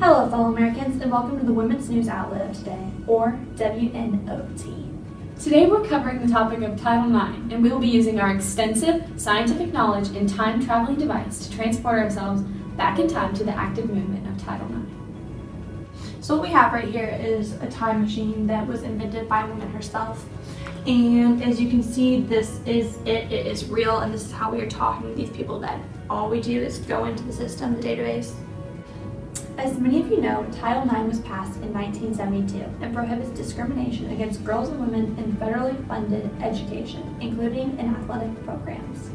Hello, fellow Americans, and welcome to the Women's News Outlet of Today, or WNOT. Today we're covering the topic of Title IX, and we will be using our extensive scientific knowledge and time-traveling device to transport ourselves back in time to the active movement of Title IX. So what we have right here is a time machine that was invented by a woman herself. And as you can see, this is it. It is real, and this is how we are talking to these people that all we do is go into the system, the database. As many of you know, Title IX was passed in 1972 and prohibits discrimination against girls and women in federally funded education, including in athletic programs.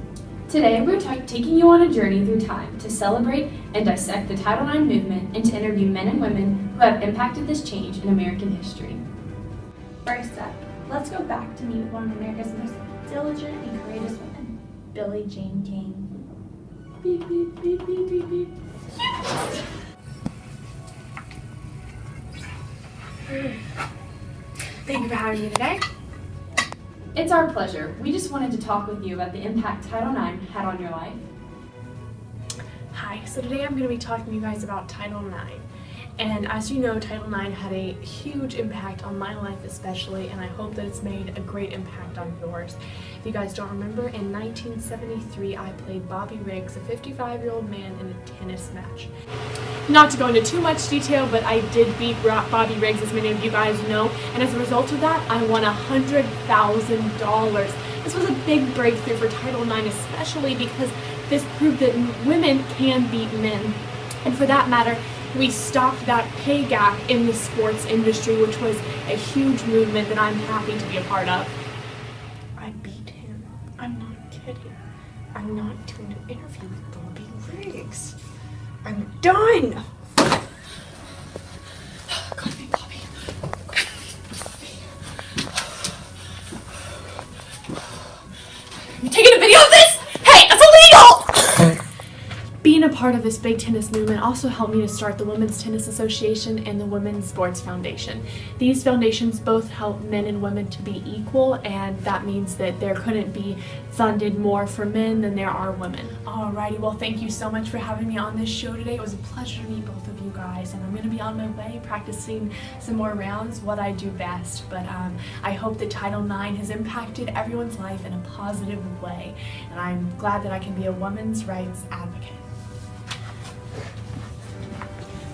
Today we're taking you on a journey through time to celebrate and dissect the Title IX movement and to interview men and women who have impacted this change in American history. First up, let's go back to meet one of America's most diligent and courageous women, Billie Jean King. Beep, beep, beep, beep, beep, beep. Thank you for having me today. It's our pleasure. We just wanted to talk with you about the impact Title IX had on your life. Hi, so today I'm going to be talking to you guys about Title IX. And as you know, Title IX had a huge impact on my life especially, and I hope that it's made a great impact on yours. If you guys don't remember, in 1973 I played Bobby Riggs, a 55-year-old man, in a tennis match. Not to go into too much detail, but I did beat Bobby Riggs, as many of you guys know, and as a result of that, I won $100,000. This was a big breakthrough for Title IX, especially because this proved that women can beat men. And for that matter, we stopped that pay gap in the sports industry, which was a huge movement that I'm happy to be a part of. I beat him. I'm not kidding. I'm not doing an interview with Bobby Riggs. I'm done! Gotta be Bobby. You taking a video of this? Hey, that's illegal! Being a part of this big tennis movement also helped me to start the Women's Tennis Association and the Women's Sports Foundation. These foundations both help men and women to be equal, and that means that there couldn't be funded more for men than there are women. Alrighty, well, thank you so much for having me on this show today. It was a pleasure to meet both of you guys, and I'm going to be on my way practicing some more rounds, what I do best. But I hope that Title IX has impacted everyone's life in a positive way, and I'm glad that I can be a women's rights advocate.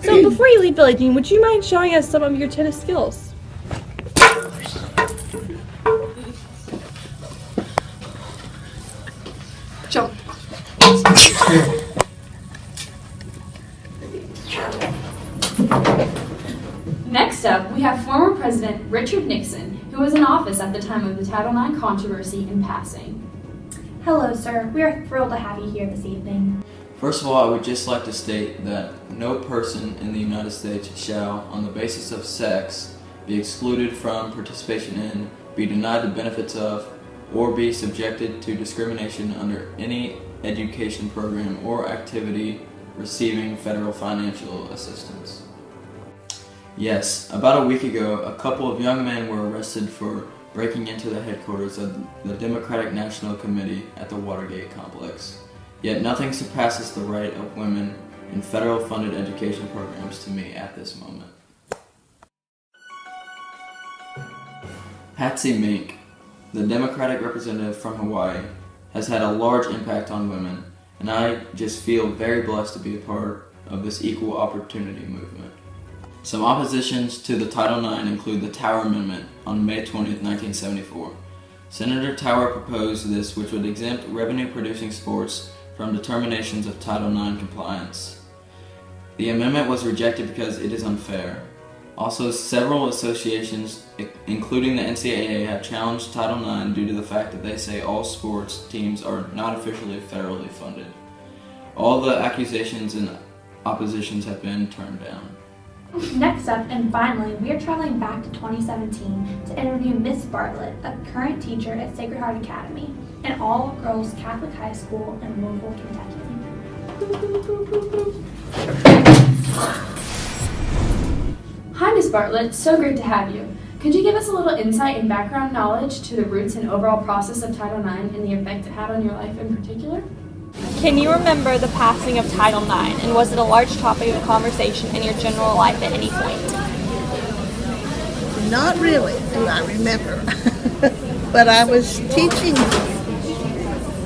So before you leave, Billie Jean, would you mind showing us some of your tennis skills? Jump. Next up, we have former President Richard Nixon, who was in office at the time of the Title IX controversy in passing. Hello, sir. We are thrilled to have you here this evening. First of all, I would just like to state that no person in the United States shall, on the basis of sex, be excluded from participation in, be denied the benefits of, or be subjected to discrimination under any education program or activity receiving federal financial assistance. Yes, about a week ago, a couple of young men were arrested for breaking into the headquarters of the Democratic National Committee at the Watergate complex. Yet nothing surpasses the right of women in federal funded education programs to me at this moment. Patsy Mink, the Democratic representative from Hawaii, has had a large impact on women, and I just feel very blessed to be a part of this equal opportunity movement. Some oppositions to the Title IX include the Tower Amendment on May 20th, 1974. Senator Tower proposed this, which would exempt revenue-producing sports from determinations of Title IX compliance. The amendment was rejected because it is unfair. Also, several associations, including the NCAA, have challenged Title IX due to the fact that they say all sports teams are not officially federally funded. All the accusations and oppositions have been turned down. Next up, and finally, we are traveling back to 2017 to interview Miss Bartlett, a current teacher at Sacred Heart Academy, an all-girls Catholic high school in Louisville, Kentucky. Hi, Ms. Bartlett. So great to have you. Could you give us a little insight and background knowledge to the roots and overall process of Title IX and the effect it had on your life in particular? Can you remember the passing of Title IX, and was it a large topic of conversation in your general life at any point? Not really, do I remember. But I was teaching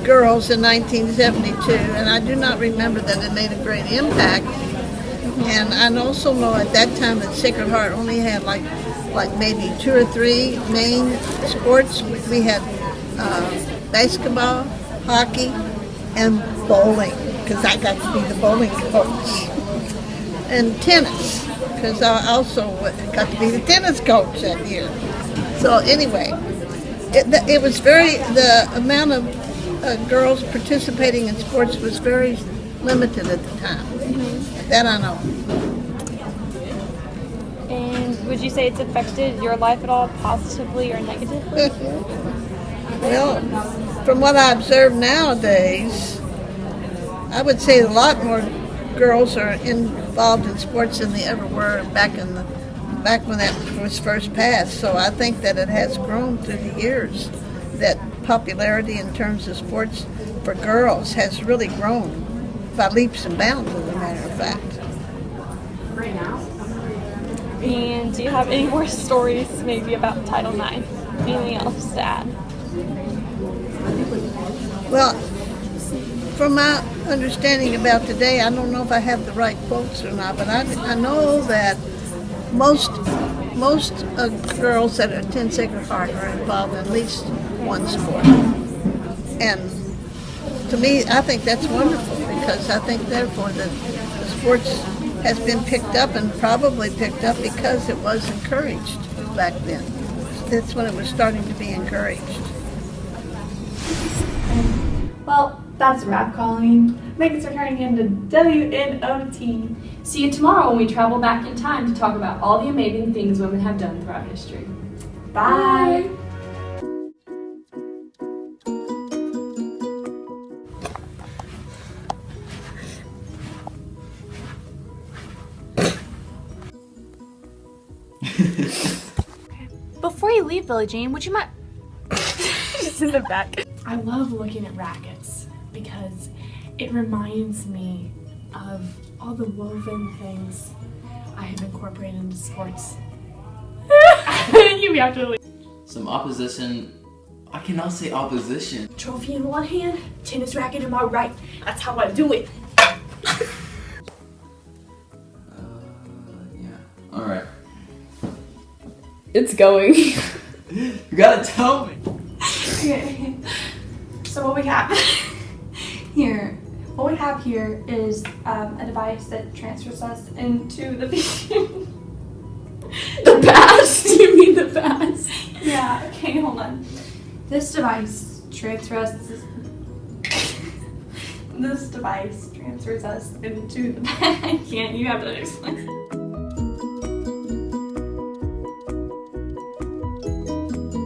girls in 1972, and I do not remember that it made a great impact. And I also know at that time that Sacred Heart only had like maybe 2 or 3 main sports. We had basketball, hockey, and bowling, because I got to be the bowling coach, and tennis, because I also got to be the tennis coach that year. So anyway, it was the amount of girls participating in sports was very limited at the time. That I know. And would you say it's affected your life at all, positively or negatively? Well, from what I observe nowadays, I would say a lot more girls are involved in sports than they ever were back when that was first passed. So I think that it has grown through the years. That popularity in terms of sports for girls has really grown by leaps and bounds, as a matter of fact. And do you have any more stories maybe about Title IX? Anything else to add? Well, from my understanding about today, I don't know if I have the right quotes or not, but I know that most girls that attend Sacred Heart are involved in at least one sport. And to me, I think that's wonderful, because I think therefore that the sports has been picked up, and probably picked up because it was encouraged back then. That's when it was starting to be encouraged. Well, that's a wrap, Colleen. Thanks for turning into WNOT. See you tomorrow when we travel back in time to talk about all the amazing things women have done throughout history. Bye. Before you leave, Billie Jean, would you mind? Just in the back. I love looking at rackets because it reminds me of all the woven things I have incorporated into sports. You have to leave. Some opposition. I cannot say opposition. Trophy in one hand, tennis racket in my right. That's how I do it. Yeah. Alright. It's going. You gotta tell me. Okay. So what we have here is a device that transfers us into the future. The past? You mean the past? Yeah, okay, hold on. This device transfers us into the past. I can't, you have to explain.